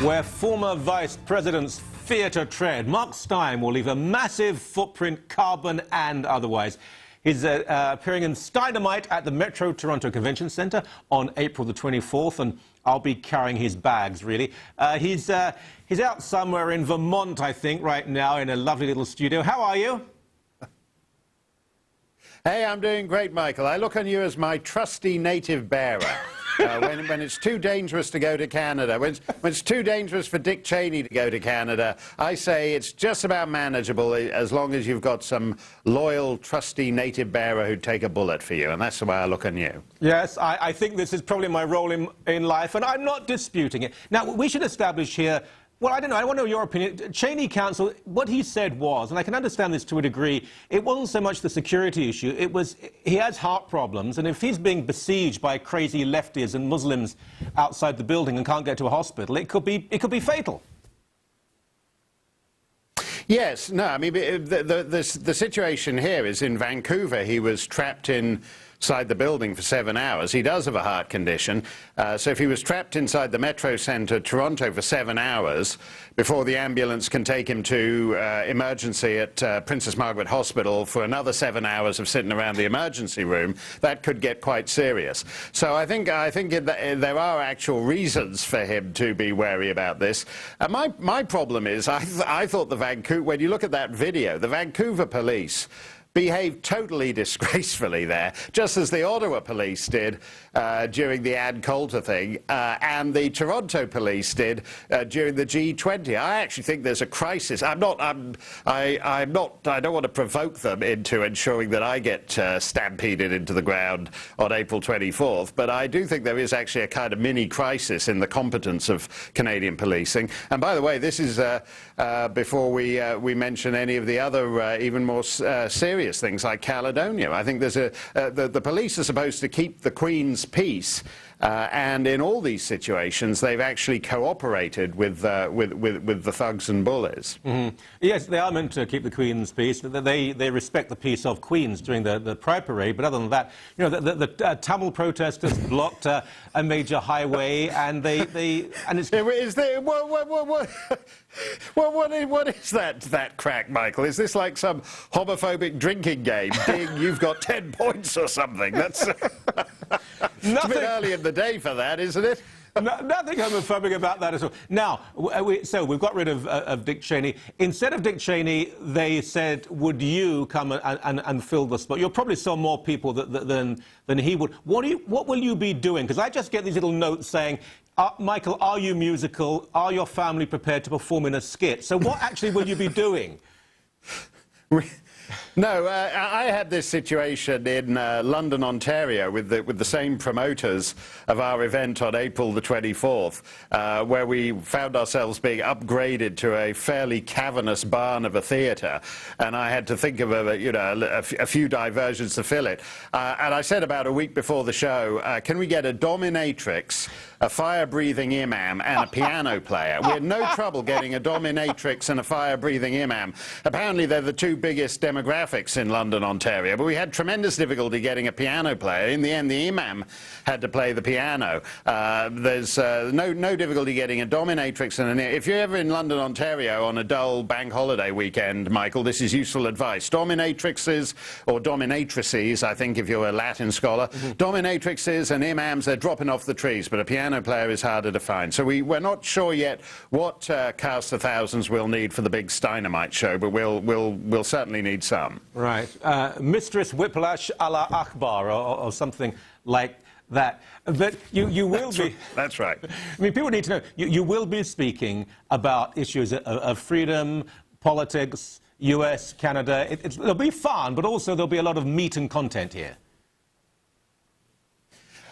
Where former vice presidents fear to tread, Mark Steyn will leave a massive footprint, carbon and otherwise. He's appearing in Steyn-A-Mite at the Metro Toronto Convention Centre on April the 24th, and I'll be carrying his bags, really. He's out somewhere in Vermont, I think, right now, in a lovely little studio. How are you? Hey, I'm doing great, Michael. I look on you as my trusty native bearer. When it's too dangerous to go to Canada, when it's too dangerous for Dick Cheney to go to Canada, I say it's just about manageable as long as you've got some loyal, trusty native bearer who'd take a bullet for you, and that's the way I look on you. Yes, I think this is probably my role in life, and I'm not disputing it. Now, we should establish here, well, I don't know, I want to know your opinion. Cheney Council, what he said was, and I can understand this to a degree, it wasn't so much the security issue, it was he has heart problems, and if he's being besieged by crazy lefties and Muslims outside the building and can't get to a hospital, it could be fatal. Yes, no, I mean, the situation here is in Vancouver, he was trapped inside the building for 7 hours. He does have a heart condition, so if he was trapped inside the Metro Centre, Toronto, for 7 hours before the ambulance can take him to emergency at Princess Margaret Hospital for another 7 hours of sitting around the emergency room, that could get quite serious. So I think there are actual reasons for him to be wary about this. My problem is, I thought when you look at that video, the Vancouver police behaved totally disgracefully there, just as the Ottawa police did during the Ann Coulter thing, and the Toronto police did during the G20. I actually think there's a crisis. I don't want to provoke them into ensuring that I get stampeded into the ground on April 24th, but I do think there is actually a kind of mini crisis in the competence of Canadian policing. And by the way, this is before we mention any of the other even more serious things like Caledonia. I think there's the police are supposed to keep the Queen's peace, and in all these situations they've actually cooperated with the thugs and bullies. Mm-hmm. Yes, they are meant to keep the Queen's peace. They respect the peace of Queens during the Pride Parade, but other than that, you know, the Tamil protesters blocked a major highway, and it's... Is there, what is that crack, Michael? Is this like some homophobic drinking game? Ding, you've got 10 points or something. That's it's a bit early in the day for that, isn't it? Nothing homophobic about that at all. Now, so we've got rid of Dick Cheney. Instead of Dick Cheney, they said, would you come and fill the spot? You'll probably saw more people than he would. What will you be doing? Because I just get these little notes saying, Michael, are you musical? Are your family prepared to perform in a skit? So what actually will you be doing? No, I had this situation in London, Ontario, with the same promoters of our event on April the 24th, where we found ourselves being upgraded to a fairly cavernous barn of a theatre, and I had to think of a few diversions to fill it. And I said about a week before the show, can we get a dominatrix, a fire-breathing imam, and a piano player? We had no trouble getting a dominatrix and a fire-breathing imam. Apparently, they're the two biggest demographics in London, Ontario, but we had tremendous difficulty getting a piano player. In the end, the imam had to play the piano. There's no difficulty getting a dominatrix and if you're ever in London, Ontario on a dull bank holiday weekend, Michael, this is useful advice. Dominatrixes, or dominatrices, I think, if you're a Latin scholar, dominatrixes and imams, they're dropping off the trees, but a piano player is harder to find. So we're not sure yet what cast of thousands we'll need for the big Steyn-A-Mite show, but we'll certainly need some. Right. Mistress Whiplash a la Akbar, or something like that. But you will be... That's right. I mean, people need to know, you will be speaking about issues of freedom, politics, US, Canada. It'll be fun, but also there'll be a lot of meat and content here.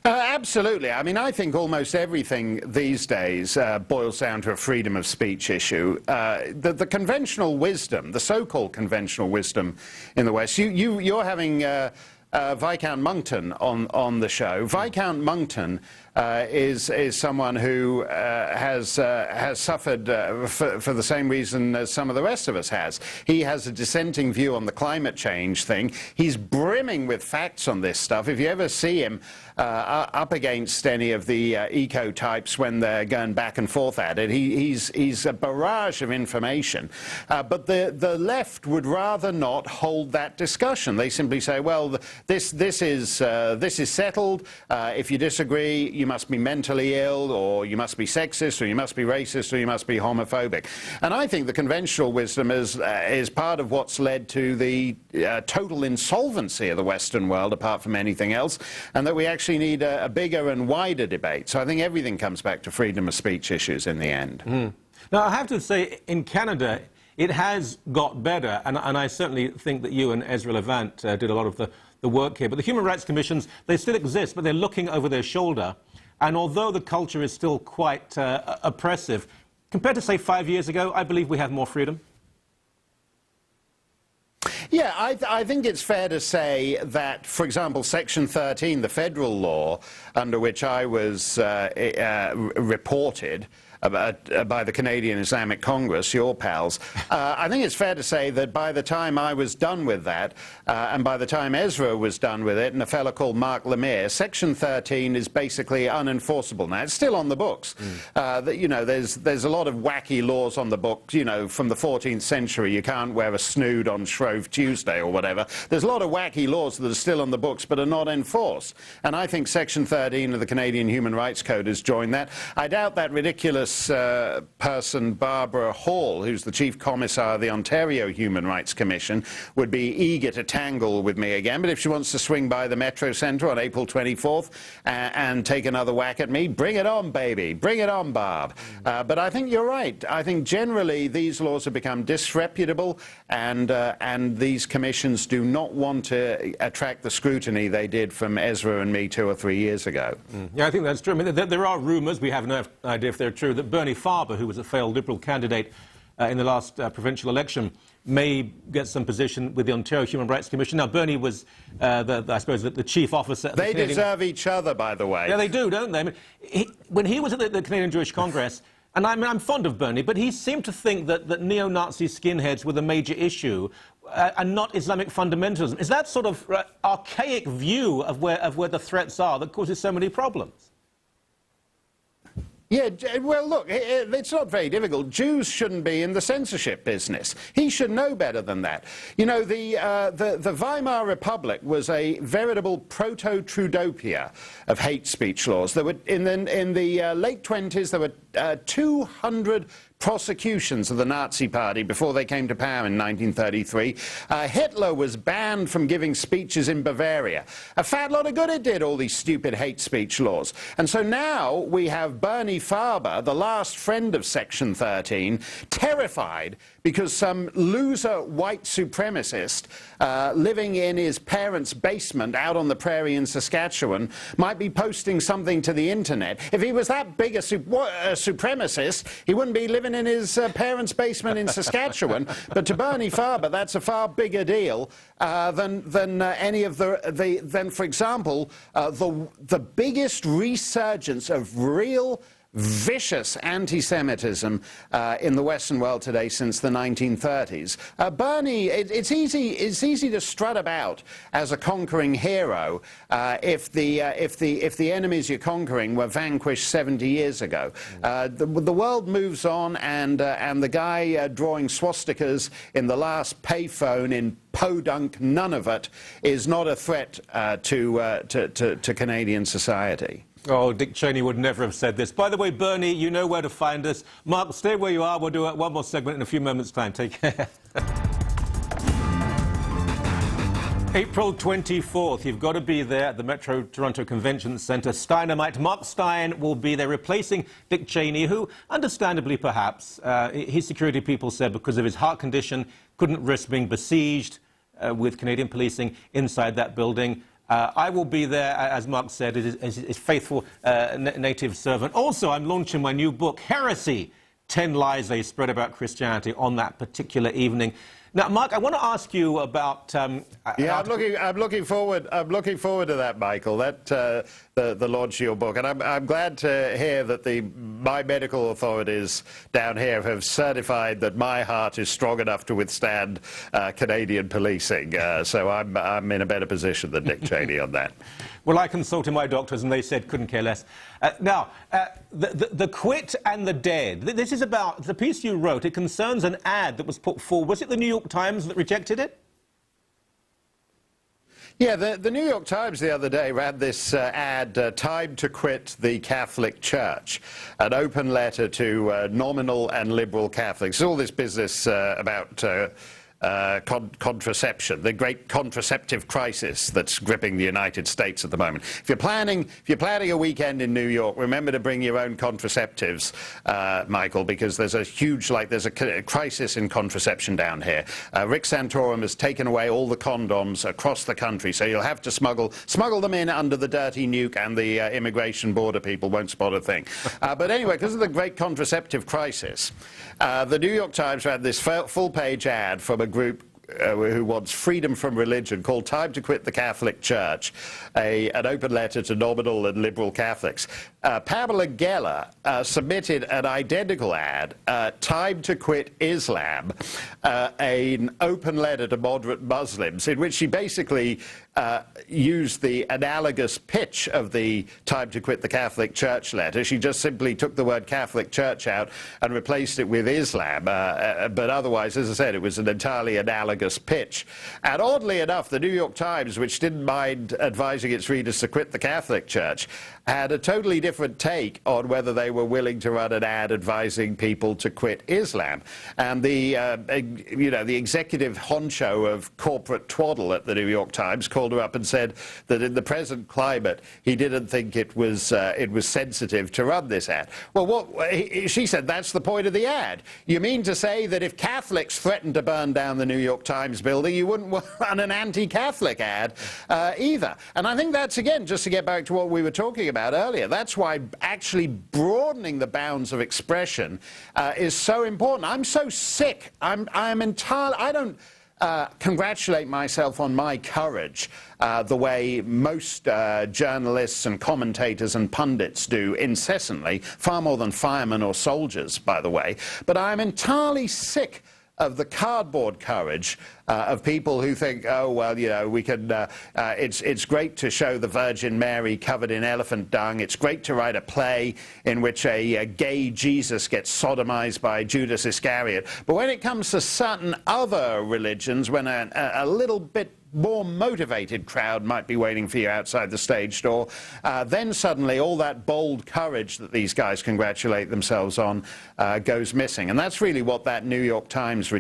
Absolutely. I mean, I think almost everything these days boils down to a freedom of speech issue. The conventional wisdom, the so-called conventional wisdom in the West, you're having Viscount Moncton on the show. Viscount Moncton is someone who has suffered for the same reason as some of the rest of us has. He has a dissenting view on the climate change thing. He's brimming with facts on this stuff. If you ever see him up against any of the eco types when they're going back and forth at it, he's a barrage of information. But the left would rather not hold that discussion. They simply say, well, this is settled. If you disagree, you must be mentally ill, or you must be sexist, or you must be racist, or you must be homophobic. And I think the conventional wisdom is part of what's led to the total insolvency of the Western world, apart from anything else, and that we actually need a bigger and wider debate. So I think everything comes back to freedom of speech issues in the end. Now, I have to say, in Canada, it has got better, and I certainly think that you and Ezra Levant did a lot of the work here. But the human rights commissions, they still exist, but they're looking over their shoulder. And although the culture is still quite oppressive, compared to, say, 5 years ago, I believe we have more freedom. Yeah, I think it's fair to say that, for example, Section 13, the federal law under which I was reported by the Canadian Islamic Congress, your pals, I think it's fair to say that by the time I was done with that, and by the time Ezra was done with it, and a fellow called Mark Lemire, Section 13 is basically unenforceable now. It's still on the books. You know, there's a lot of wacky laws on the books. You know, from the 14th century, you can't wear a snood on Shrove Tuesday or whatever. There's a lot of wacky laws that are still on the books but are not enforced. And I think Section 13 of the Canadian Human Rights Code has joined that. I doubt that ridiculous person, Barbara Hall, who's the Chief Commissar of the Ontario Human Rights Commission, would be eager to tangle with me again. But if she wants to swing by the Metro Centre on April 24th and take another whack at me, bring it on, baby. Bring it on, Barb. But I think you're right. I think generally these laws have become disreputable, and these commissions do not want to attract the scrutiny they did from Ezra and me 2 or 3 years ago. Yeah, I think that's true. I mean, there are rumours, we have no idea if they're true, that Bernie Farber, who was a failed Liberal candidate in the last provincial election, may get some position with the Ontario Human Rights Commission. Now, Bernie was, I suppose, the chief officer. They deserve each other, by the way. Yeah, they do, don't they? I mean, when he was at the Canadian Jewish Congress, and I'm fond of Bernie, but he seemed to think that neo-Nazi skinheads were the major issue and not Islamic fundamentalism. Is that sort of archaic view of where the threats are that causes so many problems? Yeah, well, look, it's not very difficult. Jews shouldn't be in the censorship business. He should know better than that. You know, the Weimar Republic was a veritable proto-Trudopia of hate speech laws. There were, in the late 20s, there were 200 prosecutions of the Nazi Party before they came to power in 1933. Hitler was banned from giving speeches in Bavaria. A fat lot of good it did, all these stupid hate speech laws. And so now we have Bernie Farber, the last friend of Section 13, terrified because some loser white supremacist living in his parents' basement out on the prairie in Saskatchewan might be posting something to the internet. If he was that big a supremacist, he wouldn't be living in his parents' basement in Saskatchewan. But to Bernie Farber, that's a far bigger deal than any of than, for example, the biggest resurgence of real vicious anti-Semitism in the Western world today since the 1930s. Bernie, it's easy to strut about as a conquering hero if the enemies you're conquering were vanquished 70 years ago. The world moves on, and the guy drawing swastikas in the last payphone in Podunk Nunavut is not a threat to Canadian society. Oh, Dick Cheney would never have said this. By the way, Bernie, you know where to find us. Mark, stay where you are. We'll do one more segment in a few moments' time. Take care. April 24th, you've got to be there at the Metro Toronto Convention Centre. Steyn-A-Mite, Mark Steyn, will be there replacing Dick Cheney, who, understandably perhaps, his security people said because of his heart condition, couldn't risk being besieged with Canadian policing inside that building. I will be there, as Mark said, as his faithful native servant. Also, I'm launching my new book, Heresy, 10 Lies They Spread About Christianity, on that particular evening. Now, Mark, I want to ask you about. Yeah, I'm looking forward to that, Michael. That the launch of your book, and I'm glad to hear that my medical authorities down here have certified that my heart is strong enough to withstand Canadian policing. So I'm in a better position than Dick Cheney on that. Well, I consulted my doctors, and they said couldn't care less. Now, the quit and the dead. This is about the piece you wrote. It concerns an ad that was put forward. Was it the New York Times that rejected it? Yeah, the New York Times the other day ran this ad, Time to Quit the Catholic Church, an open letter to nominal and liberal Catholics. All this business about contraception, the great contraceptive crisis that's gripping the United States at the moment. If you're planning a weekend in New York, remember to bring your own contraceptives, Michael, because there's a crisis in contraception down here. Rick Santorum has taken away all the condoms across the country, so you'll have to smuggle them in under the dirty nuke, and the immigration border people won't spot a thing. But anyway, because of the great contraceptive crisis, the New York Times ran this full-page ad from a group who wants freedom from religion, called Time to Quit the Catholic Church, an open letter to nominal and liberal Catholics. Pamela Geller submitted an identical ad, Time to Quit Islam, an open letter to moderate Muslims, in which she basically used the analogous pitch of the Time to Quit the Catholic Church letter. She just simply took the word Catholic Church out and replaced it with Islam. But otherwise, as I said, it was an entirely analogous pitch. And oddly enough, the New York Times, which didn't mind advising its readers to quit the Catholic Church, had a totally different take on whether they were willing to run an ad advising people to quit Islam. And the executive honcho of corporate twaddle at the New York Times called her up and said that in the present climate, he didn't think it was sensitive to run this ad. Well, she said that's the point of the ad. You mean to say that if Catholics threatened to burn down the New York Times building, you wouldn't run an anti-Catholic ad either? And I think that's, again, just to get back to what we were talking about earlier, that's why actually broadening the bounds of expression is so important. I'm so sick. I don't congratulate myself on my courage the way most journalists and commentators and pundits do incessantly, far more than firemen or soldiers, by the way. But I'm entirely sick of the cardboard courage of people who think, oh, well, you know, we can, it's great to show the Virgin Mary covered in elephant dung. It's great to write a play in which a gay Jesus gets sodomized by Judas Iscariot. But when it comes to certain other religions, when a little bit more motivated crowd might be waiting for you outside the stage door, then suddenly all that bold courage that these guys congratulate themselves on goes missing. And that's really what that New York Times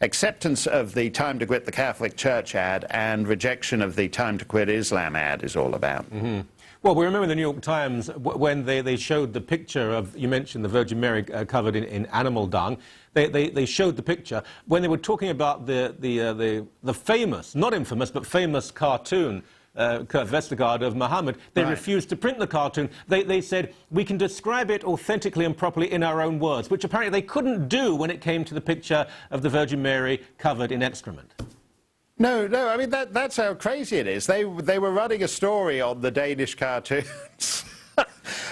acceptance of the Time to Quit the Catholic Church ad and rejection of the Time to Quit Islam ad is all about. Mm-hmm. Well, we remember the New York Times when they showed the picture of, you mentioned the Virgin Mary covered in animal dung. They showed the picture when they were talking about the famous, not infamous, but famous cartoon, Kurt Vestergaard of Muhammad. They refused to print the cartoon. They said, we can describe it authentically and properly in our own words, which apparently they couldn't do when it came to the picture of the Virgin Mary covered in excrement. No, I mean, that's how crazy it is. They were running a story on the Danish cartoons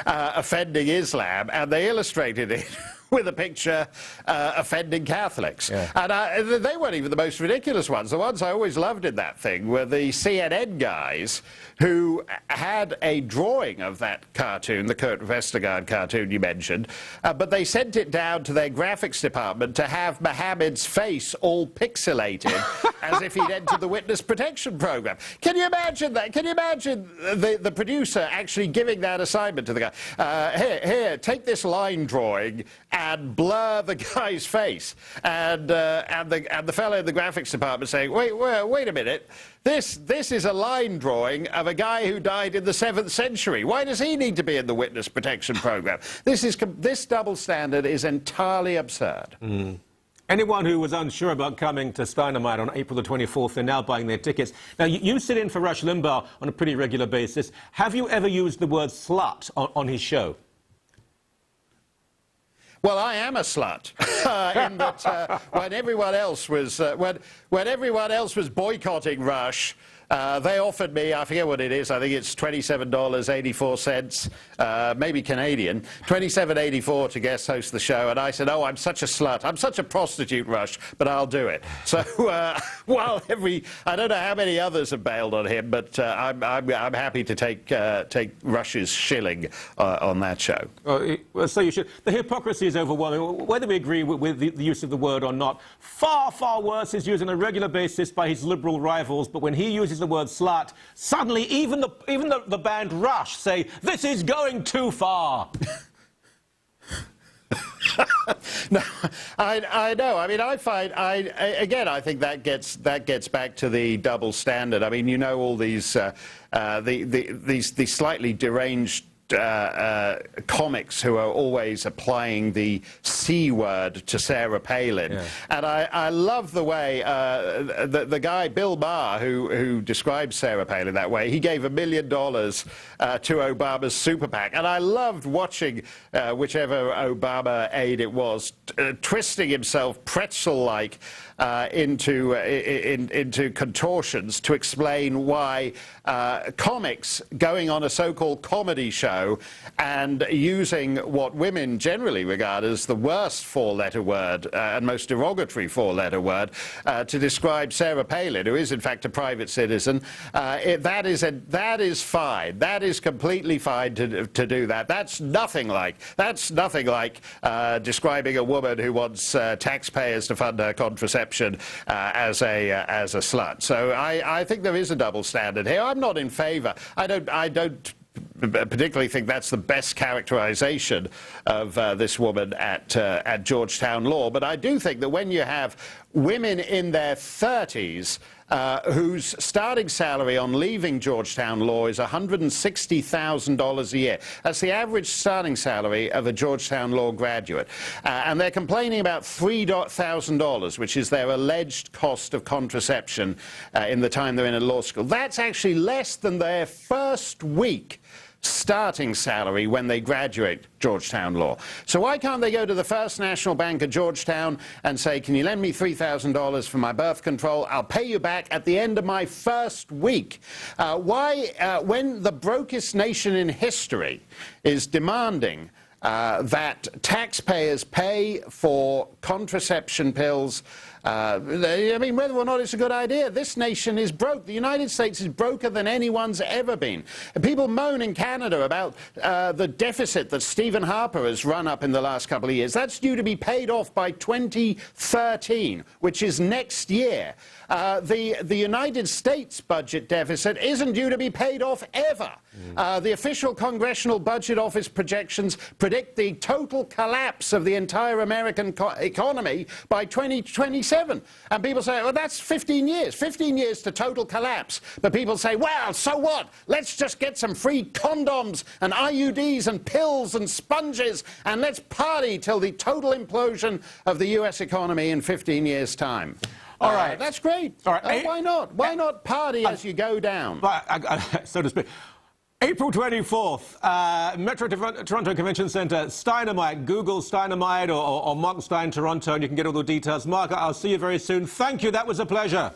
offending Islam, and they illustrated it with a picture offending Catholics. Yeah. And they weren't even the most ridiculous ones. The ones I always loved in that thing were the CNN guys who had a drawing of that cartoon, the Kurt Vestergaard cartoon you mentioned, but they sent it down to their graphics department to have Mohammed's face all pixelated as if he'd entered the witness protection program. Can you imagine that? Can you imagine the producer actually giving that assignment to the guy? Here, take this line drawing and blur the guy's face, and the fellow in the graphics department saying, wait a minute, this is a line drawing of a guy who died in the 7th century. Why does he need to be in the witness protection program? This double standard is entirely absurd. Mm. Anyone who was unsure about coming to Steyn-A-Mite on April the 24th, they're now buying their tickets. Now, you sit in for Rush Limbaugh on a pretty regular basis. Have you ever used the word slut on his show? Well, I am a slut in that when everyone else was when everyone else was boycotting Rush. They offered me, I forget what it is, I think it's $27.84, maybe Canadian, $27.84 to guest host the show, and I said, oh, I'm such a slut, I'm such a prostitute, Rush, but I'll do it. So, while I don't know how many others have bailed on him, but I'm happy to take Rush's shilling on that show. Well, so you should. The hypocrisy is overwhelming. Whether we agree with the use of the word or not, far, far worse is used on a regular basis by his liberal rivals, but when he uses the word slut, suddenly even the band Rush say, this is going too far. No, I know. I mean, I think that gets back to the double standard. I mean, you know, all these these slightly deranged comics who are always applying the C word to Sarah Palin. Yeah. And I love the way the guy Bill Maher, who describes Sarah Palin that way, he gave $1 million to Obama's super PAC. And I loved watching whichever Obama aide it was twisting himself pretzel-like into contortions to explain why comics going on a so-called comedy show and using what women generally regard as the worst four-letter word and most derogatory four-letter word to describe Sarah Palin, who is in fact a private citizen, that is fine. That is completely fine to do that. That's nothing like describing a woman who wants taxpayers to fund her contraception as a slut. So I think there is a double standard here. I'm not in favour. I don't particularly think that's the best characterization of this woman at Georgetown Law, but I do think that when you have women in their 30s whose starting salary on leaving Georgetown Law is $160,000 a year. That's the average starting salary of a Georgetown Law graduate. And they're complaining about $3,000, which is their alleged cost of contraception in the time they're in a law school. That's actually less than their first week starting salary when they graduate Georgetown Law. So why can't they go to the First National Bank of Georgetown and say, can you lend me $3,000 for my birth control? I'll pay you back at the end of my first week. When the brokest nation in history is demanding that taxpayers pay for contraception pills, I mean, whether or not it's a good idea, this nation is broke. The United States is broker than anyone's ever been. People moan in Canada about the deficit that Stephen Harper has run up in the last couple of years. That's due to be paid off by 2013, which is next year. The United States budget deficit isn't due to be paid off ever. The official Congressional Budget Office projections predict the total collapse of the entire American economy by 2027. And people say, well, that's 15 years. 15 years to total collapse. But people say, well, so what? Let's just get some free condoms and IUDs and pills and sponges, and let's party till the total implosion of the U.S. economy in 15 years' time. All right. That's great. All right. Why not? Why not party as you go down? So to speak. April 24th, Metro Toronto Convention Centre, Steyn-A-Mite. Google Steyn-A-Mite or Mark Steyn Toronto, and you can get all the details. Mark, I'll see you very soon. Thank you. That was a pleasure.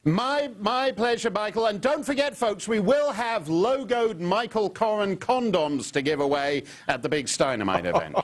My pleasure, Michael. And don't forget, folks, we will have logoed Michael Coren condoms to give away at the big Steyn-A-Mite event.